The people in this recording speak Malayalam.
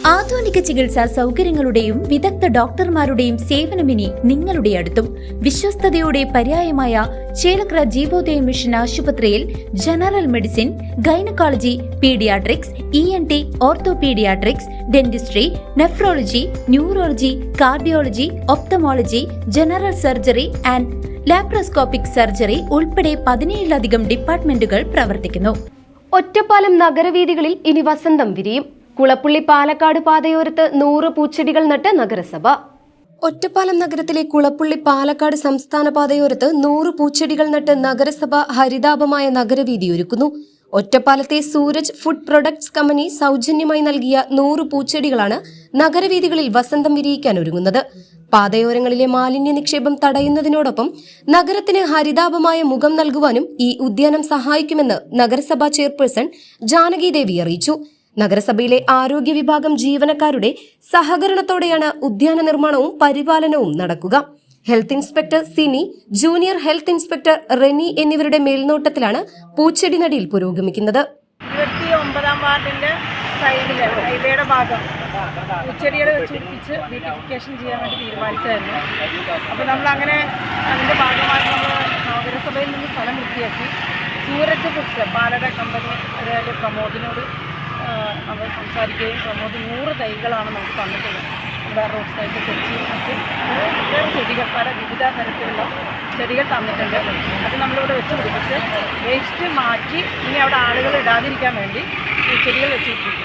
ആധുനിക ചികിത്സാ സൗകര്യങ്ങളുടെയും വിദഗ്ധ ഡോക്ടർമാരുടെയും സേവനമിനി നിങ്ങളുടെ അടുത്തും. വിശ്വസ്തതയുടെ പര്യായമായ ചേലക്കര ജീവോദയ മിഷൻ ആശുപത്രിയിൽ general medicine, gynaecology, paediatrics, ENT, orthopaedics, dentistry, nephrology, neurology, cardiology, ophthalmology, general surgery and laparoscopic surgery ഉൾപ്പെടെ 17ലധികം ഡിപ്പാർട്ട്മെന്റുകൾ പ്രവർത്തിക്കുന്നു. ഒറ്റപ്പാലം നഗരവീഥികളിൽ ഇനി വസന്തം വിരിയും. കുളപ്പുള്ളി പാലക്കാട് പാതയോരത്ത് 100 പൂച്ചെടികൾ നട്ട് നഗരസഭ. ഒറ്റപ്പാലം നഗരത്തിലെ കുളപ്പുള്ളി പാലക്കാട് സംസ്ഥാന പാതയോരത്ത് 100 പൂച്ചെടികൾ നട്ട് നഗരസഭ ഹരിതാപമായ നഗരവീഥി ഒരുക്കുന്നു. ഒറ്റപ്പാലത്തെ സൂരജ് ഫുഡ് പ്രൊഡക്ട്സ് കമ്പനി സൗജന്യമായി നൽകിയ 100 പൂച്ചെടികളാണ് നഗരവീഥികളിൽ വസന്തം വിരിയിക്കാൻ ഒരുങ്ങുന്നത്. പാതയോരങ്ങളിലെ മാലിന്യ നിക്ഷേപം തടയുന്നതിനോടൊപ്പം നഗരത്തിന് ഹരിതാപമായ മുഖം നൽകുവാനും ഈ ഉദ്യാനം സഹായിക്കുമെന്ന് നഗരസഭാ ചെയർപേഴ്സൺ ജാനകി ദേവി അറിയിച്ചു. നഗരസഭയിലെ ആരോഗ്യ വിഭാഗം ജീവനക്കാരുടെ സഹകരണത്തോടെയാണ് ഉദ്യാന നിർമ്മാണവും പരിപാലനവും നടക്കുക. Health inspector Sini, junior health inspector Reni എന്നിവരുടെ മേൽനോട്ടത്തിലാണ് പൂച്ചെടി നടീൽ പുരോഗമിക്കുന്നത്. 29-ാം വാർഡിന്റെ സൈഡിലെ ഹൈവേയുടെ ഭാഗം പൂച്ചെടികൾ വെച്ചുപിടിപ്പിച്ച് ബ്യൂട്ടിഫിക്കേഷൻ ചെയ്യാൻ വേണ്ടി തീരുമാനിച്ചായിരുന്നു. അപ്പോൾ നമ്മളങ്ങനെ അതിൻ്റെ ഭാഗമായിട്ട് നമ്മൾ നഗരസഭയിൽ നിന്ന് സ്ഥലം വൃത്തിയാക്കി സൂരജ് ഫുഡ്സ് പാലയുടെ കമ്പനി അതായത് പ്രമോദിനോട് നമ്മൾ സംസാരിക്കുകയും പ്രമോദ് 100 തൈകളാണ് നമുക്ക് തന്നിട്ടുള്ളത്. നമ്മുടെ റോഡ് സൈഡിൽ കൊച്ചി മറ്റ് വേറെ ചെടികൾ പല വിവിധ തരത്തിലുള്ള ചെടികൾ തന്നിട്ടുണ്ട്. അത് നമ്മളിവിടെ വെച്ച് പിടിപ്പിച്ച് വേസ്റ്റ് മാറ്റി ഇനി അവിടെ ആളുകൾ ഇടാതിരിക്കാൻ വേണ്ടി ഈ ചെടികൾ വെച്ച് പിടിപ്പിക്കും.